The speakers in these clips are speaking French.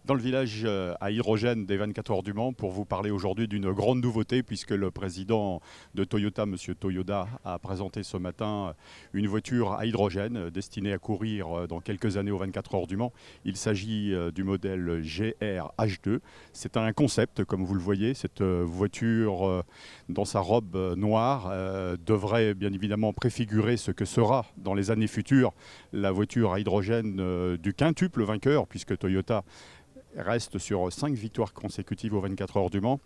dans le village à hydrogène des 24 heures du Mans pour vous parler aujourd'hui d'une grande nouveauté puisque le président de Toyota, M. Toyoda, a présenté ce matin une voiture à hydrogène destinée à courir dans quelques années aux 24 heures du Mans. Il s'agit du modèle GR H2. C'est un concept, comme vous le voyez. Cette voiture, dans sa robe noire, devrait bien évidemment préfigurer ce que sera dans les années futures la voiture à hydrogène du quintuple vainqueur, puisque Toyota reste sur 5 victoires consécutives aux 24 heures du Mans.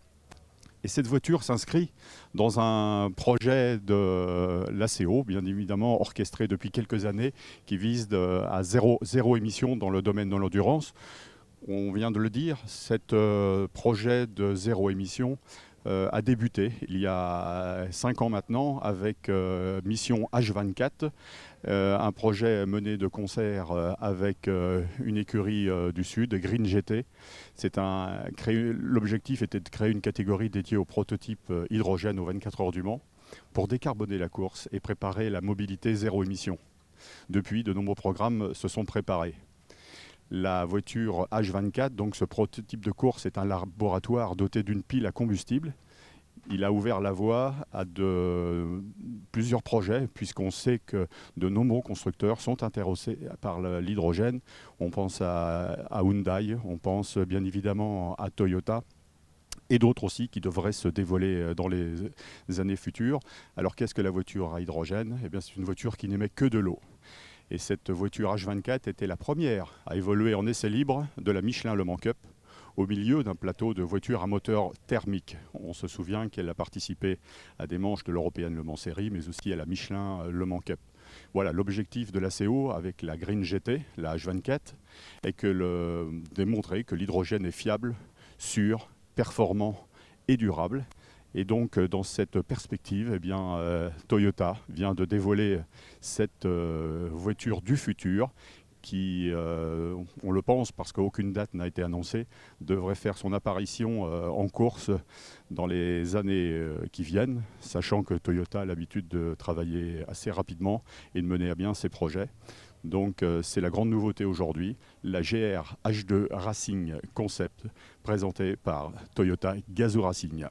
Et cette voiture s'inscrit dans un projet de l'ACO, bien évidemment orchestré depuis quelques années, qui vise à zéro émission dans le domaine de l'endurance. On vient de le dire, ce projet de zéro émission a débuté il y a 5 ans maintenant avec Mission H24, un projet mené de concert avec une écurie du Sud, Green GT. L'objectif était de créer une catégorie dédiée aux prototypes hydrogène aux 24 heures du Mans pour décarboner la course et préparer la mobilité zéro émission. Depuis, de nombreux programmes se sont préparés. La voiture H24, donc ce prototype de course, est un laboratoire doté d'une pile à combustible. Il a ouvert la voie à plusieurs projets, puisqu'on sait que de nombreux constructeurs sont intéressés par l'hydrogène. On pense à Hyundai, on pense bien évidemment à Toyota, et d'autres aussi qui devraient se dévoiler dans les années futures. Alors qu'est-ce que la voiture à hydrogène ? Eh bien, c'est une voiture qui n'émet que de l'eau. Et cette voiture H24 était la première à évoluer en essai libre de la Michelin Le Mans Cup, au milieu d'un plateau de voitures à moteur thermique. On se souvient qu'elle a participé à des manches de l'Européenne Le Mans Série, mais aussi à la Michelin Le Mans Cup. Voilà, l'objectif de l'ACO avec la Green GT, la H24, est démontrer que l'hydrogène est fiable, sûr, performant et durable. Et donc, dans cette perspective, eh bien, Toyota vient de dévoiler cette voiture du futur qui, on le pense parce qu'aucune date n'a été annoncée, devrait faire son apparition en course dans les années qui viennent, sachant que Toyota a l'habitude de travailler assez rapidement et de mener à bien ses projets. Donc c'est la grande nouveauté aujourd'hui, la GR H2 Racing Concept présentée par Toyota Gazoo Racing.